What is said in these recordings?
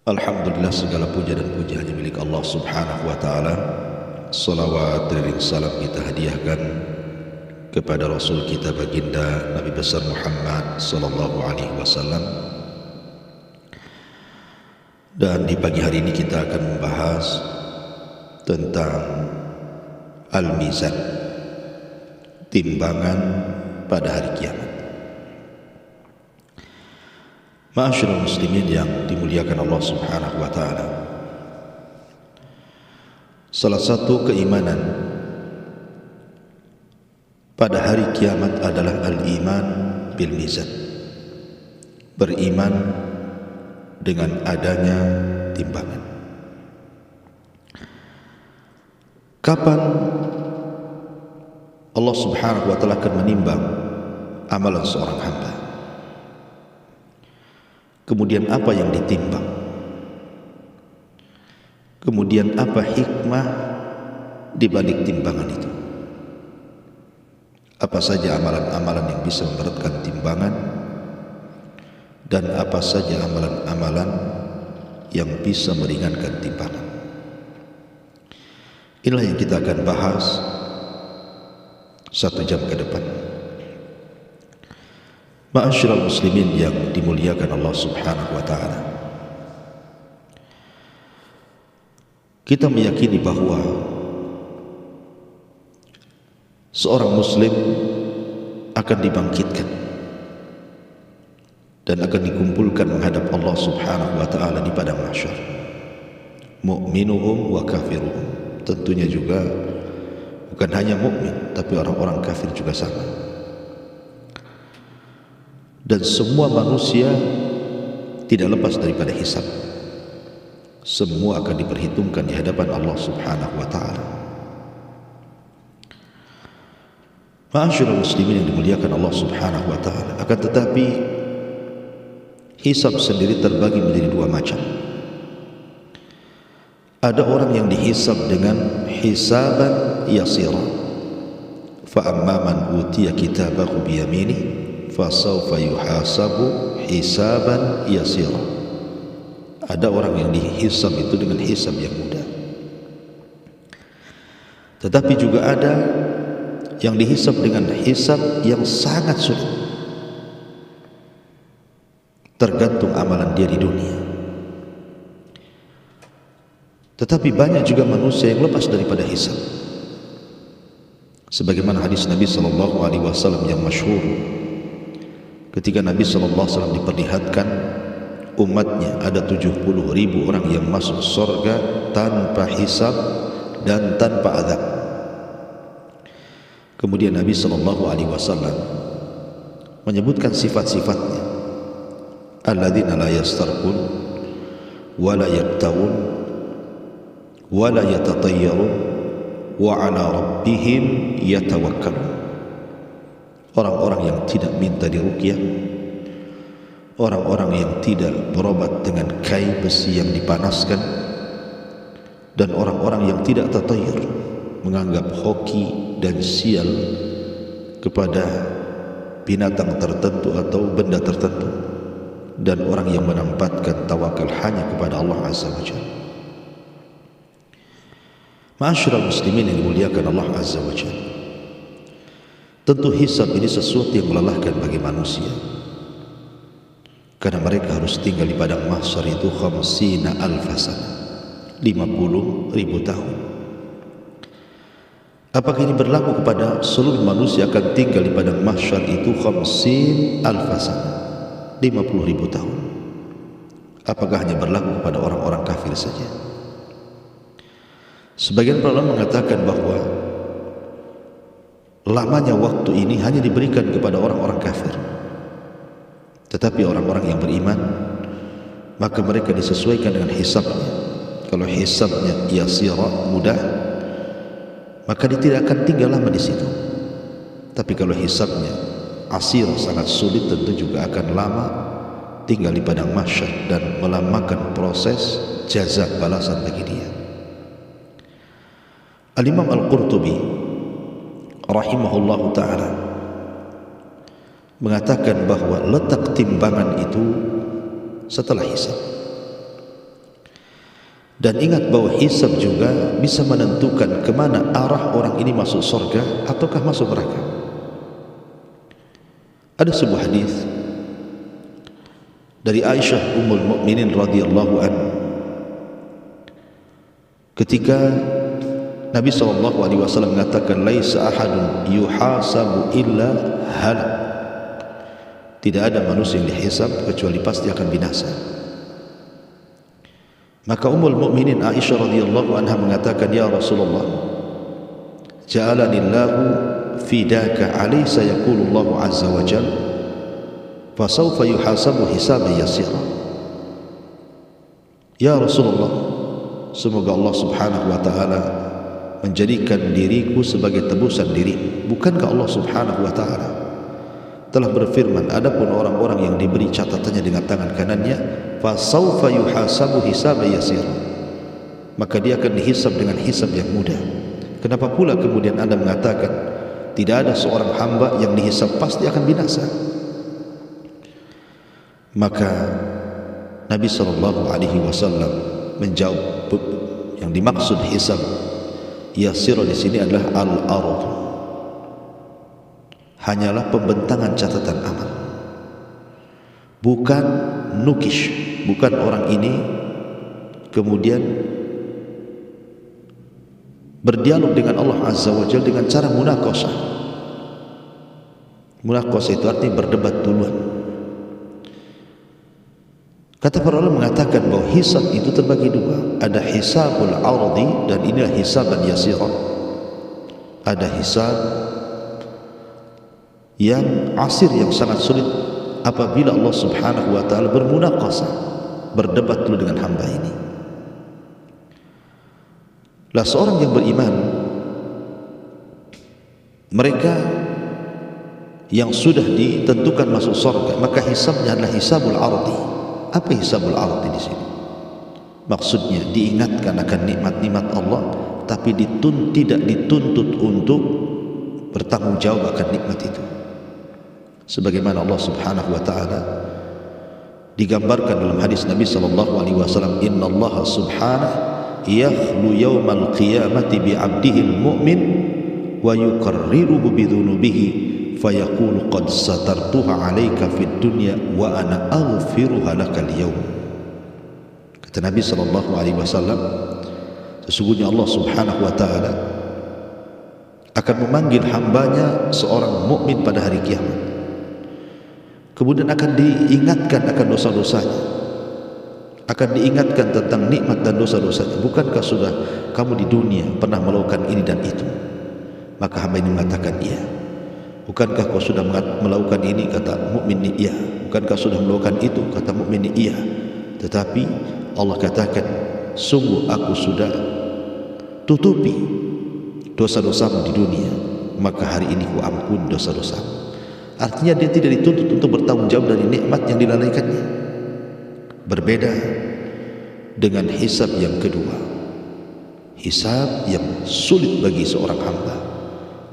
Alhamdulillah, segala puja dan puji hanya milik Allah subhanahu wa ta'ala. Salawat dan salam kita hadiahkan kepada Rasul kita baginda Nabi besar Muhammad sallallahu alaihi wasallam. Dan di pagi hari ini kita akan membahas tentang Al-Mizan, timbangan pada hari kiamat. Ma'asyiral muslimin yang dimuliakan Allah subhanahu wa ta'ala, salah satu keimanan pada hari kiamat adalah al-iman bil mizan, beriman dengan adanya timbangan. Kapan Allah subhanahu wa ta'ala akan menimbang amalan seorang hamba? Kemudian apa yang ditimbang? Kemudian apa hikmah di balik timbangan itu? Apa saja amalan-amalan yang bisa memberatkan timbangan, dan apa saja amalan-amalan yang bisa meringankan timbangan? Inilah yang kita akan bahas 1 jam ke depan. Ma'asyiral muslimin yang dimuliakan Allah subhanahu wa ta'ala, kita meyakini bahwa seorang muslim akan dibangkitkan dan akan dikumpulkan menghadap Allah subhanahu wa ta'ala di padang mahsyar, mu'minuhum wa kafiruhum. Tentunya juga bukan hanya mukmin, tapi orang-orang kafir juga sama. Dan semua manusia tidak lepas daripada hisab. Semua akan diperhitungkan di hadapan Allah subhanahu wa ta'ala. Ma'asyiral muslimin yang dimuliakan Allah subhanahu wa ta'ala, akan tetapi hisab sendiri terbagi menjadi 2 macam. Ada orang yang dihisab dengan hisaban yasira, fa amma man utiya kitabahu biyaminih fasawfa yuhasabu hisaban yasira. Ada orang yang dihisab itu dengan hisab yang mudah. Tetapi juga ada yang dihisab dengan hisab yang sangat sulit, tergantung amalan dia di dunia. Tetapi banyak juga manusia yang lepas daripada hisab, sebagaimana hadis Nabi sallallahu alaihi wasallam yang masyhur, ketika Nabi sallallahu alaihi wasallam diperlihatkan umatnya ada 70.000 orang yang masuk surga tanpa hisab dan tanpa azab. Kemudian Nabi sallallahu alaihi wasallam menyebutkan sifat-sifatnya, alladzina la yastarqun wa la yaktawun wa la yatatayyarun wa ala rabbihim yatawakkalun. Orang-orang yang tidak minta diruqyah, orang-orang yang tidak berobat dengan kai besi yang dipanaskan, dan orang-orang yang tidak tatayyur, menganggap hoki dan sial kepada binatang tertentu atau benda tertentu, dan orang yang menempatkan tawakal hanya kepada Allah azza wa jalla. Ma'asyiral muslimin yang dimuliakan Allah azza wa jalla, tentu hisab ini sesuatu yang melelahkan bagi manusia, karena mereka harus tinggal di padang mahsyar itu 50.000 sana, 50.000 tahun. Apakah ini berlaku kepada seluruh manusia akan tinggal di padang mahsyar itu 50.000 sana, 50.000 tahun? Apakah hanya berlaku kepada orang-orang kafir saja? Sebagian para ulama mengatakan bahwa lamanya waktu ini hanya diberikan kepada orang-orang kafir. Tetapi orang-orang yang beriman, maka mereka disesuaikan dengan hisabnya. Kalau hisabnya yasira, mudah, maka dia tidak akan tinggal lama di situ. Tapi kalau hisabnya asir, sangat sulit, tentu juga akan lama tinggal di padang mahsyar dan melamakan proses jaza, balasan bagi dia. Al-Imam Al-Qurtubi rahimahullahu ta'ala mengatakan bahwa letak timbangan itu setelah hisab. Dan ingat bahwa hisab juga bisa menentukan kemana arah orang ini masuk surga ataukah masuk neraka. Ada sebuah hadis dari Aisyah Ummul Mukminin radhiyallahu anha ketika Nabi SAW mengatakan laisa ahadun yuhasabu illa halak, tidak ada manusia yang dihisab kecuali pasti akan binasa. Maka Ummul Mukminin Aisyah radhiyallahu anha mengatakan, ya Rasulullah, ja'alanillahu fidaka alaysa yaqulu Allah azza wa jalla fa sawfa yuhasabu hisaban yasira. Ya Rasulullah, semoga Allah subhanahu wa ta'ala menjadikan diriku sebagai tebusan diri. Bukankah Allah subhanahu wa ta'ala telah berfirman, adapun orang-orang yang diberi catatannya dengan tangan kanannya, fa sawfa yuhasabu hisaban yasira, maka dia akan dihisab dengan hisab yang mudah. Kenapa pula kemudian Anda mengatakan tidak ada seorang hamba yang dihisab pasti akan binasa? Maka Nabi SAW menjawab, yang dimaksud hisab yasir di sini adalah al-ard, hanyalah pembentangan catatan amal, bukan nukish, bukan orang ini kemudian berdialog dengan Allah Azza wa Jalla dengan cara munaqashah. Munaqashah itu artinya berdebat duluan. Kata para ulama mengatakan bahwa hisab itu terbagi dua, ada hisabul ardi dan inilah hisaban yasira. Ada hisab yang asir, yang sangat sulit apabila Allah subhanahu wa ta'ala bermunaqashah, berdebat dulu dengan hamba ini. Lah seorang yang beriman, mereka yang sudah ditentukan masuk surga, maka hisabnya adalah hisabul ardi. Apa hisabul ardi di sini? Maksudnya diingatkan akan nikmat-nikmat Allah, tapi tidak dituntut untuk bertanggung jawab akan nikmat itu. Sebagaimana Allah subhanahu wa ta'ala digambarkan dalam hadis Nabi SAW, inna Allah subhanahu yakhlu yawmal qiyamati bi'abdihi al-mu'min wa yukarriruhu bidhunubihi fayaqulu qad satartuha alayka fid dunya wa ana aghfiruha laka al-yawm. Kata Nabi SAW, sesungguhnya Allah subhanahu wa ta'ala akan memanggil hambanya seorang mukmin pada hari kiamat, kemudian akan diingatkan akan dosa-dosanya, akan diingatkan tentang nikmat dan dosa-dosanya. Bukankah sudah kamu di dunia pernah melakukan ini dan itu? Maka hamba ini mengatakan iya. Bukankah kau sudah melakukan ini? Kata mukmin ini iya. Bukankah sudah melakukan itu? Kata mukmin ini iya. Tetapi Allah katakan, sungguh aku sudah tutupi dosa-dosamu di dunia, maka hari ini ku ampun dosa-dosamu. Artinya dia tidak dituntut untuk bertanggung jawab dari nikmat yang dilalaikannya. Berbeda dengan hisab yang kedua, hisab yang sulit bagi seorang hamba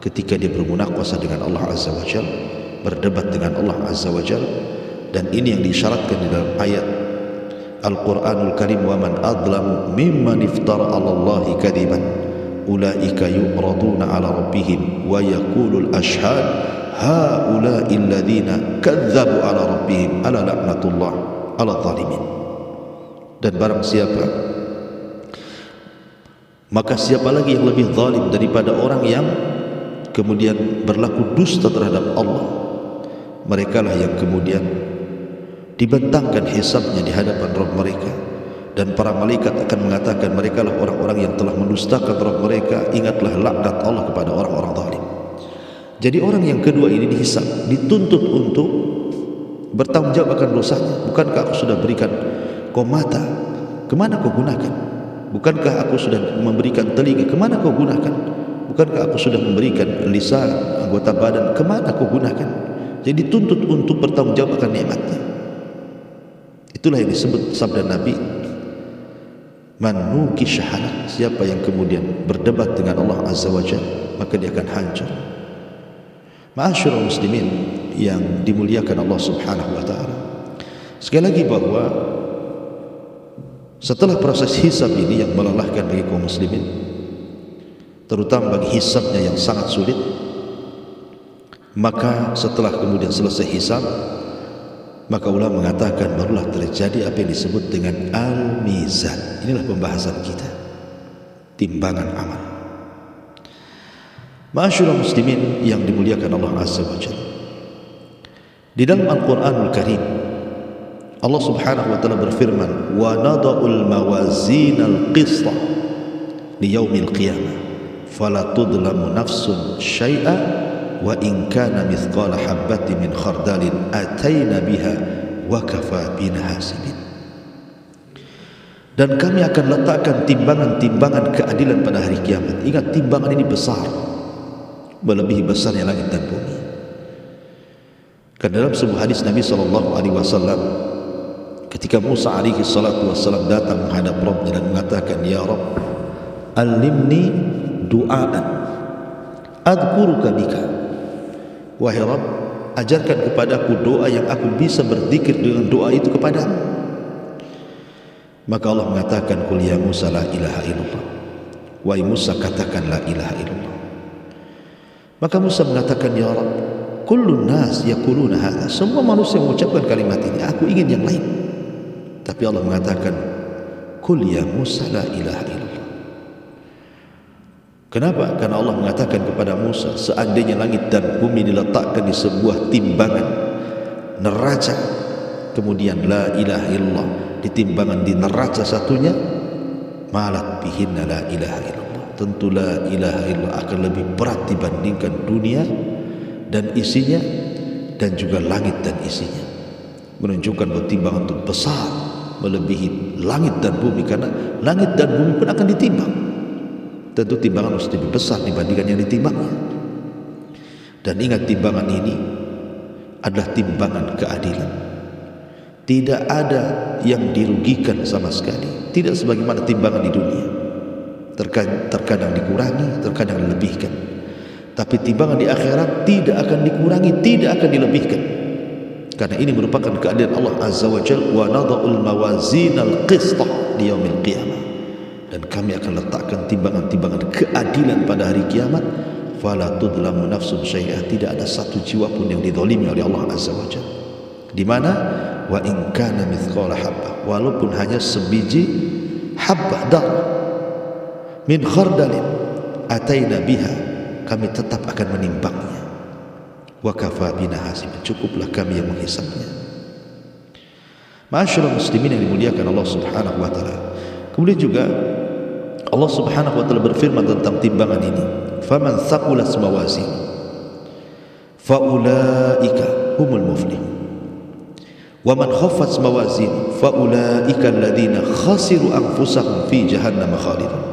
ketika dia bermunaqashah dengan Allah Azza wa Jalla, berdebat dengan Allah Azza wa Jalla. Dan ini yang disyaratkan di dalam ayat Al-Quranul Karim, wa man adlamu mimman iftara 'ala Allahi kadiban ulaika yu'raduna 'ala rabbihim wa yaqulul ashhad haula'i alladhina kadzabu 'ala rabbihim ala la'natullah 'ala zalimin. Dan barang siapa, maka siapa lagi yang lebih zalim daripada orang yang kemudian berlaku dusta terhadap Allah? Mereka lah yang kemudian dibentangkan hisabnya di hadapan Rabb mereka, dan para malaikat akan mengatakan mereka lah orang-orang yang telah mendustakan Rabb mereka. Ingatlah laknat Allah kepada orang-orang zalim. Jadi orang yang kedua ini dihisab, dituntut untuk bertanggung jawab akan dosanya. Bukankah aku sudah berikan kau mata, kemana kau gunakan? Bukankah aku sudah memberikan telinga, kemana kau gunakan? Bukankah aku sudah memberikan lisan, anggota badan, kemana kau gunakan? Jadi dituntut untuk bertanggung jawab akan nikmatnya. Itulah yang disebut sabda Nabi, man nukish halak, siapa yang kemudian berdebat dengan Allah Azza wa Jalla, maka dia akan hancur. Ma'asyiral muslimin yang dimuliakan Allah Subhanahu wa ta'ala, sekali lagi bahwa Setelah proses hisab ini yang melelahkan bagi kaum muslimin, terutama bagi hisabnya yang sangat sulit, maka setelah kemudian selesai hisab, maka ulama mengatakan barulah terjadi apa yang disebut dengan al-mizan. Inilah pembahasan kita, timbangan amal. Ma'asyiral muslimin yang dimuliakan Allah Azza wa Jalla, di dalam Al-Quranul Karim Allah Subhanahu wa ta'ala berfirman, wa nada'ul mawazinal qista li yaumil qiyamah fala tudlamu nafsun syai'a wa in kana mithqala habbatin min khardalin ataina biha wa kafa bina hasibin. Dan kami akan letakkan timbangan-timbangan keadilan pada hari kiamat. Ingat, timbangan ini besar, melebihi besarnya langit dan bumi. Karena dalam sebuah hadis Nabi SAW, ketika Musa alaihi salatu wassalam datang menghadap Rabbnya dan mengatakan, ya Rabb, alimni du'aan adkuruka bika. Wahai Rabb, ajarkan kepadaku doa yang aku bisa berzikir dengan doa itu kepadamu. Maka Allah mengatakan, qul ya Musa la ilaha illallah. Wahai Musa, katakan la ilaha illallah. Maka Musa mengatakan, ya Rabb, kullun nas yaquluna hadza. Semua manusia mengucapkan kalimat ini, aku ingin yang lain. Tapi Allah mengatakan, qul ya Musa la ilaha illallah. Kenapa? Karena Allah mengatakan kepada Musa, seandainya langit dan bumi diletakkan di sebuah timbangan neraca, kemudian la ilaha illallah ditimbangan di neraca satunya, malat bihinna la ilaha illallah. Tentu la ilaha illallah akan lebih berat dibandingkan dunia dan isinya, dan juga langit dan isinya. Menunjukkan bahwa timbangan itu besar, melebihi langit dan bumi, karena langit dan bumi pun akan ditimbang. Tentu timbangan harus lebih besar dibandingkan yang ditimbangnya. Dan ingat, timbangan ini adalah timbangan keadilan. Tidak ada yang dirugikan sama sekali. Tidak sebagaimana timbangan di dunia, terkadang dikurangi, terkadang dilebihkan. Tapi timbangan di akhirat tidak akan dikurangi, tidak akan dilebihkan. Karena ini merupakan keadilan Allah Azza wa Jalla, wa nada'ul mawazinal qista di yaumil qiyamah. Dan kami akan letakkan timbangan-timbangan keadilan pada hari kiamat, fala tudlamu nafsun syai'ah. Tidak ada satu jiwa pun yang dizalimi oleh Allah Azza wa Jalla. Di mana? Wa in kana mithqala habbah, walaupun hanya sebiji habbah darah, min khardalin ataina biha, kami tetap akan menimbangnya. Wa kafa bina hasibin, cukuplah kami yang menghisabnya. Ma'asyiral muslimin yang dimuliakan Allah Subhanahu wa taala. Kemudian juga Allah Subhanahu wa taala berfirman tentang timbangan ini, faman thaqulat mawazin fa ulaika humul muflihun wa man khaffat mawazin fa ulaika alladziina khasiru anfusahum fi jahannam khalidun.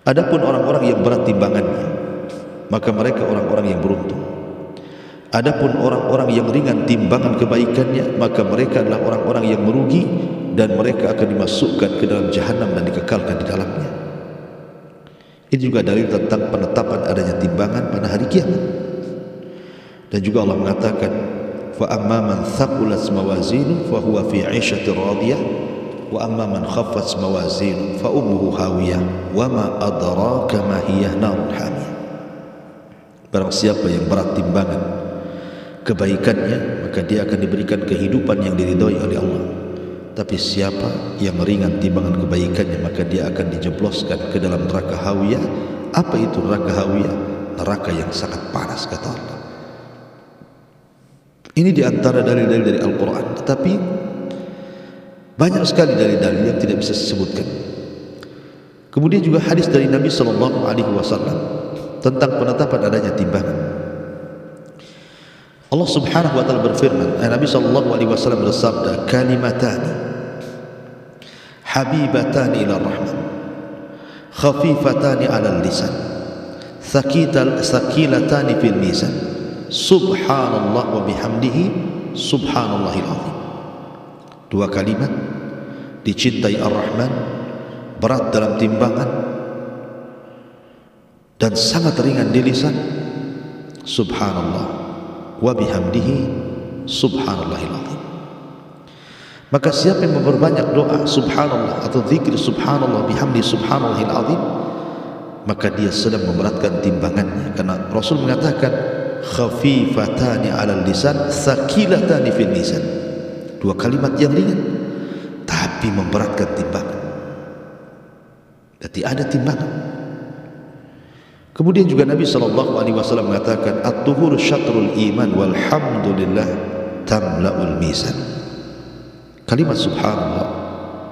Adapun orang-orang yang berat timbangannya, maka mereka orang-orang yang beruntung. Adapun orang-orang yang ringan timbangan kebaikannya, maka mereka adalah orang-orang yang merugi, dan mereka akan dimasukkan ke dalam jahanam dan dikekalkan di dalamnya. Ini juga dalil tentang penetapan adanya timbangan pada hari kiamat. Dan juga Allah mengatakan, fa amma man thaqulat mawazinu fa huwa fi 'ishatin radiyah wa amma man khaffat mawazinu fa ummuhu hawiyah wa ma adraka ma hiya narun hamiyah. Barang siapa yang berat timbangan kebaikannya, maka dia akan diberikan kehidupan yang diridhoi oleh Allah. Tapi siapa yang ringan timbangan kebaikannya, maka dia akan dijebloskan ke dalam neraka hawiyah. Apa itu neraka hawiyah? Neraka yang sangat panas, kata Allah. Ini diantara dalil-dalil dari Al-Quran, tetapi banyak sekali dalil-dalil yang tidak bisa disebutkan. Kemudian juga hadis dari Nabi SAW tentang penetapan adanya timbangan. Allah Subhanahu wa taala berfirman, Nabi SAW bersabda, kalimatani habibatani ila rahman khafifatani ala lisan thaqilatani fil mizan subhanallah wa bihamdihi subhanallahil azim. Dua kalimat dicintai Ar-Rahman, berat dalam timbangan dan sangat ringan di lisan, subhanallah wa bihamdihi subhanallahil azim. Maka siapa yang memperbanyak doa subhanallah atau zikir subhanallah bihamdi subhanallahil azim, maka dia sedang memberatkan timbangannya. Karena Rasul mengatakan khafifatani 'alal lisan tsaqilatani fil mizan. Dua kalimat yang ringan tapi memberatkan timbangan. Jadi ada timbangan. Kemudian juga Nabi SAW mengatakan at-tuhur syatrul iman walhamdulillah tamla'ul mizan. Kalimat subhanallah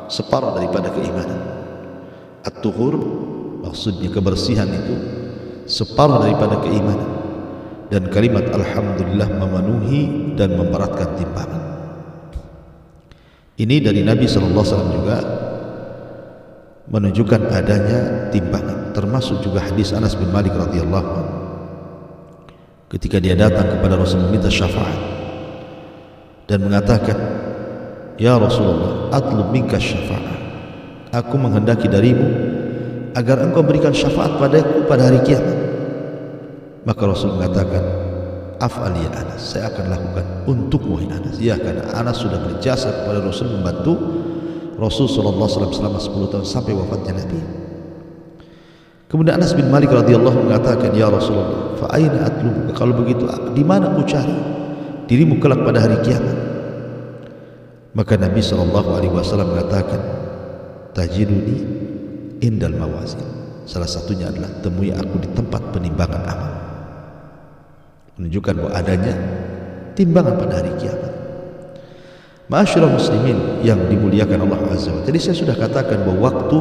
separuh daripada keimanan. At-tuhur maksudnya kebersihan itu separuh daripada keimanan. Dan kalimat alhamdulillah memenuhi dan memberatkan timbangan. Ini dari Nabi SAW juga menunjukkan adanya timbangan. Termasuk juga hadis Anas bin Malik radhiyallahu anhu ketika dia datang kepada Rasul meminta syafaat dan mengatakan, ya Rasulullah, atlub minka syafa'ah, aku menghendaki darimu agar engkau berikan syafaat padaku pada hari kiamat. Maka Rasul mengatakan, af'al ya Anas, saya akan lakukan untukmu wahai Anas. Ya, karena Anas sudah berjasa kepada Rasul, membantu Rasul SAW selama 10 tahun sampai wafatnya Nabi. Kemudian Anas bin Malik radhiyallahu mengatakan, ya Rasulullah, fa aina atlubuka, kalau begitu di mana aku cari dirimu kelak pada hari kiamat? Maka Nabi SAW mengatakan, tajiduni indal mawazin, salah satunya adalah temui aku di tempat penimbangan amal. Menunjukkan bahwa adanya timbangan pada hari kiamat. Ma'asyiral muslimin yang dimuliakan Allah Azza wa Jalla. Jadi saya sudah katakan bahwa waktu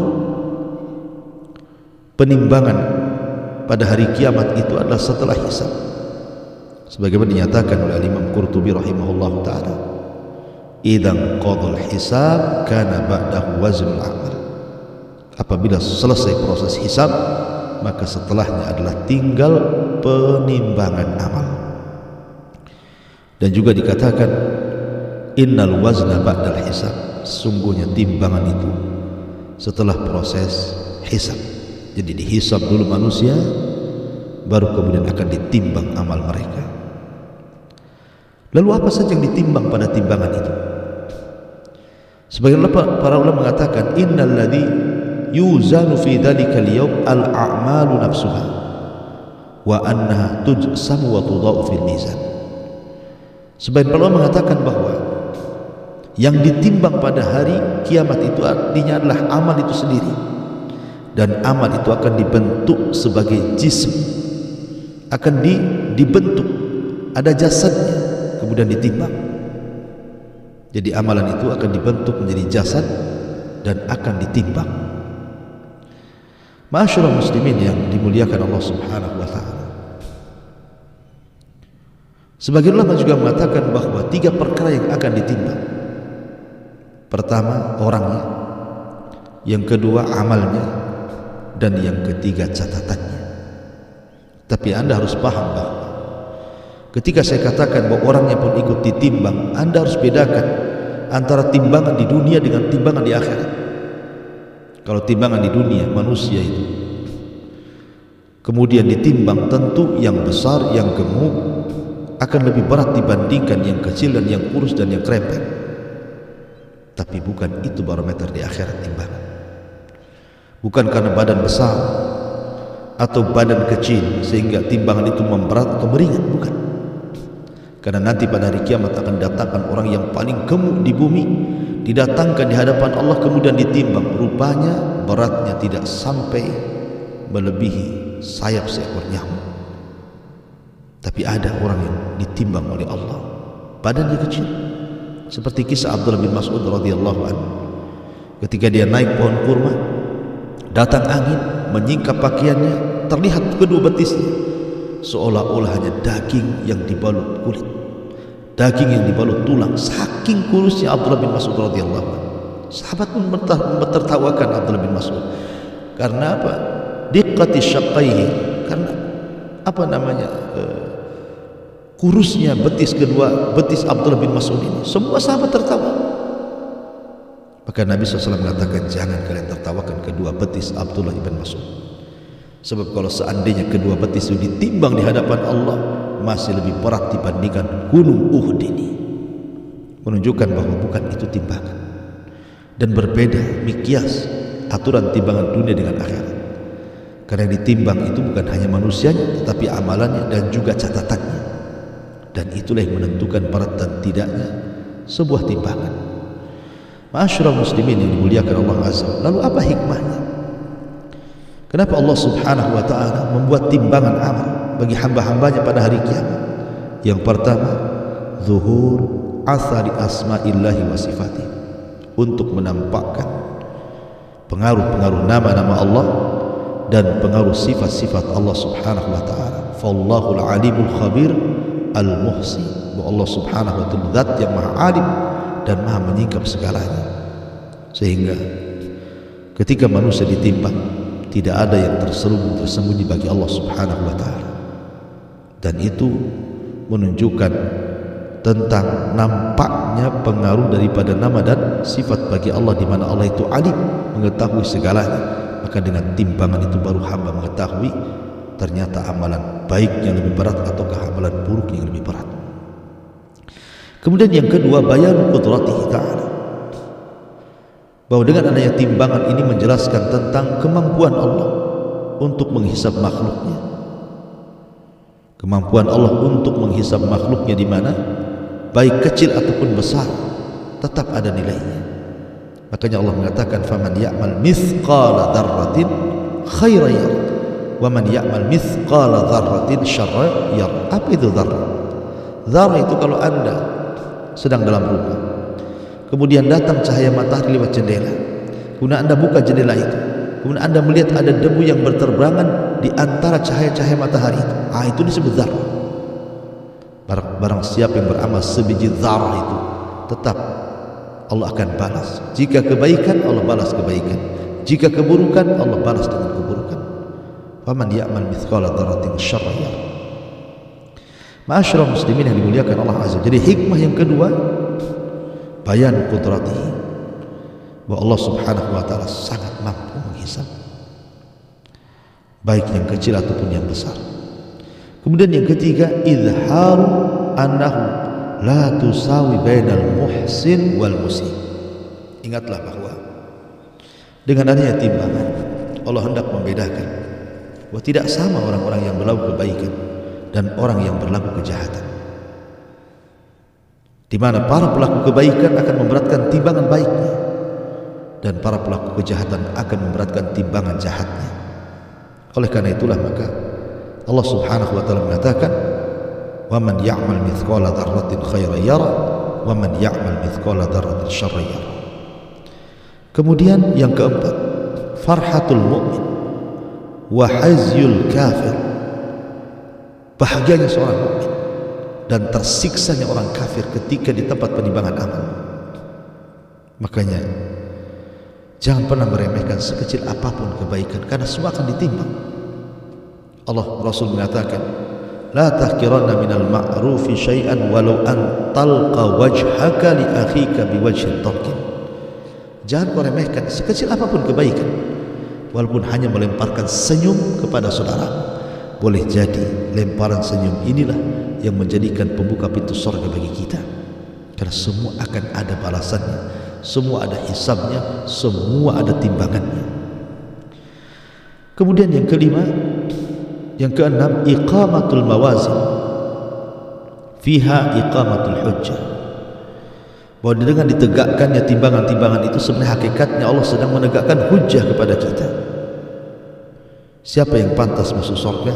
penimbangan pada hari kiamat itu adalah setelah hisab. Sebagaimana dinyatakan oleh Imam Qurtubi rahimahullah ta'ala, idzan qadal hisab kana ba'dahu waznul amal. Apabila selesai proses hisab, maka setelahnya adalah tinggal penimbangan amal. Dan juga dikatakan innal wazna ba'dal hisab, sungguhnya timbangan itu setelah proses hisab. Jadi dihisab dulu manusia, baru kemudian akan ditimbang amal mereka. Lalu apa saja yang ditimbang pada timbangan itu? Sebagian para ulama mengatakan innal ladzi yuzanu fi dzalikal yawm al-a'malu nafsuha wa annaha tujsamu wa tudau fil mizan. Sebagian para ulama mengatakan bahwa yang ditimbang pada hari kiamat itu artinya adalah amal itu sendiri, dan amal itu akan dibentuk sebagai jism, akan dibentuk, ada jasadnya, kemudian ditimbang. Jadi amalan itu akan dibentuk menjadi jasad dan akan ditimbang. Ma'asyiral muslimin yang dimuliakan Allah Subhanahu wa taala. Sebagian ulama juga mengatakan bahwa 3 perkara yang akan ditimbang. Pertama, orangnya, yang kedua amalnya, dan yang ketiga catatannya. Tapi Anda harus paham bahwa ketika saya katakan bahwa orangnya pun ikut ditimbang, Anda harus bedakan antara timbangan di dunia dengan timbangan di akhirat. Kalau timbangan di dunia manusia itu kemudian ditimbang, tentu yang besar, yang gemuk akan lebih berat dibandingkan yang kecil dan yang kurus dan yang krempet. Tapi bukan itu barometer di akhirat timbangan. Bukan karena badan besar atau badan kecil sehingga timbangan itu memberat atau meringan, bukan. Karena nanti pada hari kiamat akan datangkan orang yang paling gemuk di bumi, didatangkan di hadapan Allah, kemudian ditimbang. Rupanya beratnya tidak sampai melebihi sayap seekor nyamuk. Tapi ada orang yang ditimbang oleh Allah, badannya kecil, seperti kisah Abdullah bin Mas'ud radhiyallahu anhu. Ketika dia naik pohon kurma, datang angin menyingkap pakaiannya, terlihat kedua betisnya seolah-olah hanya daging yang dibalut kulit, daging yang dibalut tulang. Saking kurusnya Abdullah bin Mas'ud radhiyallahu anhu. Sahabat pun tertawakan Abdullah bin Mas'ud. Karena apa? Diqqati syaqqaihi, karena apa namanya, kurusnya betis kedua betis Abdullah bin Mas'ud ini. Semua sahabat tertawa. Maka Nabi SAW mengatakan, jangan kalian tertawakan kedua betis Abdullah bin Mas'ud. Sebab kalau seandainya kedua betis itu ditimbang di hadapan Allah, masih lebih berat dibandingkan gunung Uhud ini. menunjukkan bahwa bukan itu timbangan, dan berbeda mikias aturan timbangan dunia dengan akhirat. Karena yang ditimbang itu bukan hanya manusianya, tetapi amalannya dan juga catatannya, dan itulah yang menentukan berat dan tidaknya sebuah timbangan. Ma'asyiral muslimin yang dimuliakan Allah Azza wa Jalla, lalu apa hikmahnya? Kenapa Allah Subhanahu wa ta'ala membuat timbangan amal bagi hamba-hambanya pada hari kiamat? Yang pertama, zuhur athari asma'illahi wa sifatih, untuk menampakkan pengaruh-pengaruh nama-nama Allah dan pengaruh sifat-sifat Allah Subhanahu wa ta'ala. Fallahul alimul khabir al-muhsi, bahwa Allah Subhanahu wa ta'ala zat yang maha alim dan maha menyingkap segalanya, sehingga ketika manusia ditimbang tidak ada yang tersembunyi bagi Allah Subhanahu wa ta'ala. Dan itu menunjukkan tentang nampaknya pengaruh daripada nama dan sifat bagi Allah, di mana Allah itu alim, mengetahui segalanya. Maka dengan timbangan itu baru hamba mengetahui ternyata amalan baiknya lebih berat ataukah amalan buruknya yang lebih berat. Kemudian yang kedua, bayan qudratihi ta'ala, bahwa dengan adanya timbangan ini menjelaskan tentang kemampuan Allah untuk menghisab makhluknya. Kemampuan Allah untuk menghisab makhluknya, di mana baik kecil ataupun besar tetap ada nilainya. Makanya Allah mengatakan, faman ya'mal mithqala dzarratin khairan yarah wa man ya'mal mithqala dzarratin syarran yarah. Apa itu dzarrah? Dzarrah itu kalau Anda sedang dalam rumah, kemudian datang cahaya matahari lewat jendela, kemudian Anda buka jendela itu, kemudian Anda melihat ada debu yang berterbangan di antara cahaya-cahaya matahari itu. Itu disebut dzarrah. Barang siapa yang beramal sebiji dzarrah itu, tetap Allah akan balas. Jika kebaikan, Allah balas kebaikan. Jika keburukan, Allah balas dengan keburukan. Faman ya'mal mithqala dzarratin syarran yarah. Ma'asyiral muslimin yang dimuliakan Allah Azza. Jadi hikmah yang kedua, bayan qudratihi, bahwa Allah Subhanahu wa ta'ala sangat mampu menghisab baik yang kecil ataupun yang besar. Kemudian yang ketiga, izharu annahu la tusawi bainal muhsin wal musii. Ingatlah bahwa dengan adanya timbangan, Allah hendak membedakan bahwa tidak sama orang-orang yang berlaku kebaikan dan orang yang berlaku kejahatan, di mana para pelaku kebaikan akan memberatkan timbangan baiknya, dan para pelaku kejahatan akan memberatkan timbangan jahatnya. Oleh karena itulah maka Allah Subhanahu wa ta'ala mengatakan, wa man ya'mal mithqala dzarratin khairan yarah wa man ya'mal mithqala dzarratin syarran yarah. Kemudian yang keempat, farhatul mu'min wa hazyul kafir, bahagianya seorang mukmin dan tersiksanya orang kafir ketika di tempat penimbangan amal. Makanya jangan pernah meremehkan sekecil apapun kebaikan, karena semua akan ditimbang. Allah Rasul mengatakan, la tahqiranna minal ma'rufi syai'an walau an talqa wajhaka li akhika biwajhin talqin. Jangan kau remehkan sekecil apapun kebaikan, walaupun hanya melemparkan senyum kepada saudara. Boleh jadi lemparan senyum inilah yang menjadikan pembuka pintu surga bagi kita, karena semua akan ada balasannya, semua ada hisabnya, semua ada timbangannya. Kemudian yang kelima, yang keenam, iqamatul mawazin fiha iqamatul hujjah, bahwa dengan ditegakkannya timbangan-timbangan itu sebenarnya hakikatnya Allah sedang menegakkan hujjah kepada kita. Siapa yang pantas masuk surga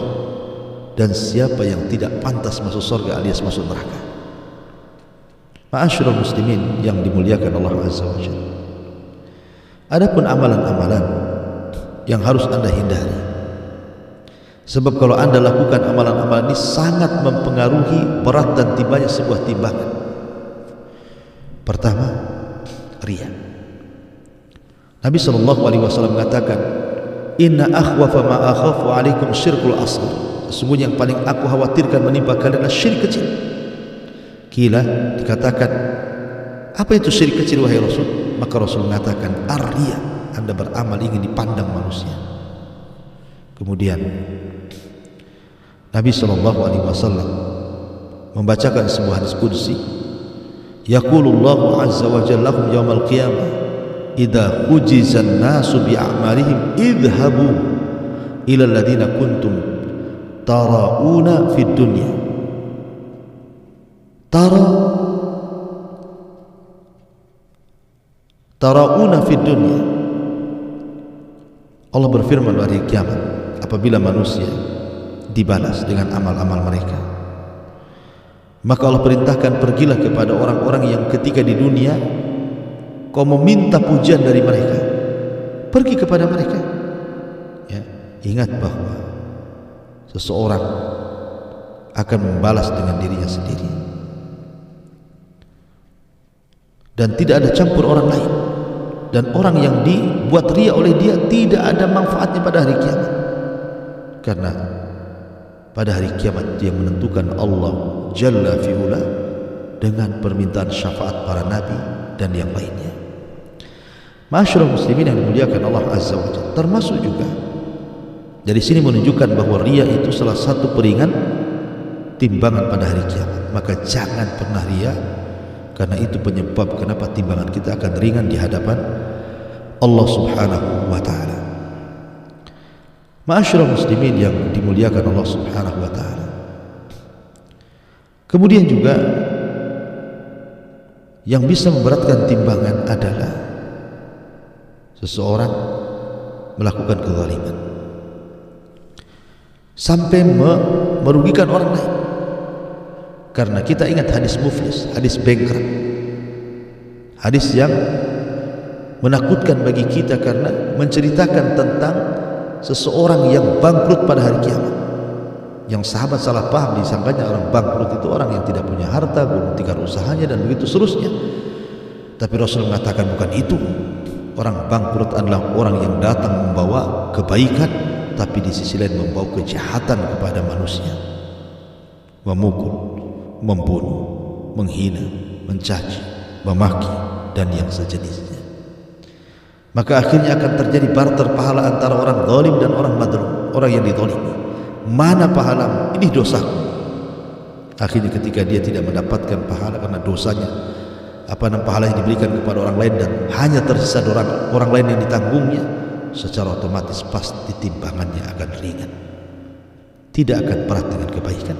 dan siapa yang tidak pantas masuk surga alias masuk neraka. Ma'asyiral muslimin yang dimuliakan Allah Azza wa Jalla, adapun amalan-amalan yang harus Anda hindari, sebab kalau Anda lakukan amalan-amalan ini sangat mempengaruhi berat dan timbanya sebuah timbangan. Pertama, riya. Nabi SAW mengatakan, inna akhwafa ma akhafu alaikum syirkul asghar, sesungguhnya yang paling aku khawatirkan menimpa kalian adalah syirik kecil. Kila, dikatakan, apa itu syirik kecil wahai Rasul? Maka Rasul mengatakan, ar-riya, Anda beramal ingin dipandang manusia. Kemudian Nabi SAW membacakan sebuah hadis qudsi Yaqulullahu azza wa jalla lahum yawmal qiyamah idza hujizan nasu bi a'malihim idhabu ila alladhina kuntum tarauna fid dunya. Tarauna fid dunya. Allah berfirman pada hari kiamat apabila manusia dibalas dengan amal-amal mereka, maka Allah perintahkan, pergilah kepada orang-orang yang ketika di dunia kau meminta pujian dari mereka, pergi kepada mereka. Ya, ingat bahwa seseorang akan membalas dengan dirinya sendiri dan tidak ada campur orang lain, dan orang yang dibuat ria oleh dia tidak ada manfaatnya pada hari kiamat, karena pada hari kiamat yang menentukan Allah Jalla fi'ula dengan permintaan syafaat para nabi dan yang lainnya. Ma'asyiral muslimin yang dimuliakan Allah Azza wa Jalla, termasuk juga dari sini menunjukkan bahwa ria itu salah satu peringan timbangan pada hari kiamat. Maka jangan pernah ria, karena itu penyebab kenapa timbangan kita akan ringan di hadapan Allah Subhanahu wa ta'ala. Ma'asyiral muslimin yang dimuliakan Allah Subhanahu wa ta'ala, kemudian juga yang bisa memberatkan timbangan adalah seseorang melakukan kezaliman sampai merugikan orang lain. Karena kita ingat hadis muflis, hadis bengkrak, hadis yang menakutkan bagi kita karena menceritakan tentang seseorang yang bangkrut pada hari kiamat. Yang sahabat salah paham, disangkanya orang bangkrut itu orang yang tidak punya harta, gulung tikar usahanya dan begitu seterusnya. Tapi Rasul mengatakan bukan itu. Orang bangkrut adalah orang yang datang membawa kebaikan, tapi di sisi lain membawa kejahatan kepada manusia, memukul, membunuh, menghina, mencaci, memaki dan yang sejenisnya. Maka akhirnya akan terjadi barter pahala antara orang zalim dan orang madlum, orang yang dizalimi. Mana pahalamu? Ini dosaku. Akhirnya ketika dia tidak mendapatkan pahala karena dosanya, pahala yang diberikan kepada orang lain dan hanya tersisa orang lain yang ditanggungnya, secara otomatis pasti timbangannya akan ringan, tidak akan berat dengan kebaikan.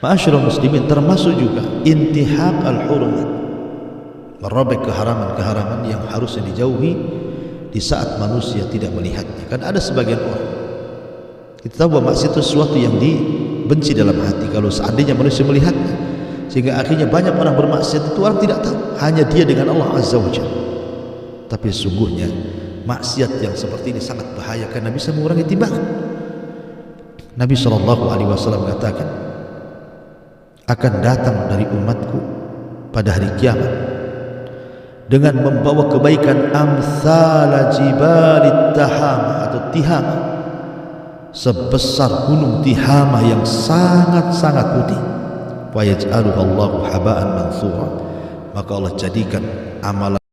Ma'asyiral muslimin, termasuk juga intihak al-hurumat, merobek keharaman-keharaman yang harusnya dijauhi di saat manusia tidak melihatnya. Kan ada sebagian orang, kita tahu bahwa maksiat itu sesuatu yang dibenci dalam hati kalau seandainya manusia melihatnya, sehingga akhirnya banyak orang bermaksiat itu orang tidak tahu, hanya dia dengan Allah Azza wa Jalla. Tapi sesungguhnya maksiat yang seperti ini sangat bahaya karena bisa mengurangi timbangan. Nabi SAW mengatakan, akan datang dari umatku pada hari kiamat dengan membawa kebaikan amsala jibalit tahama atau tihama, sebesar gunung Tihama yang sangat-sangat putih. Wa yaj'aluhu Allahu haba'an mansura, maka Allah jadikan amalan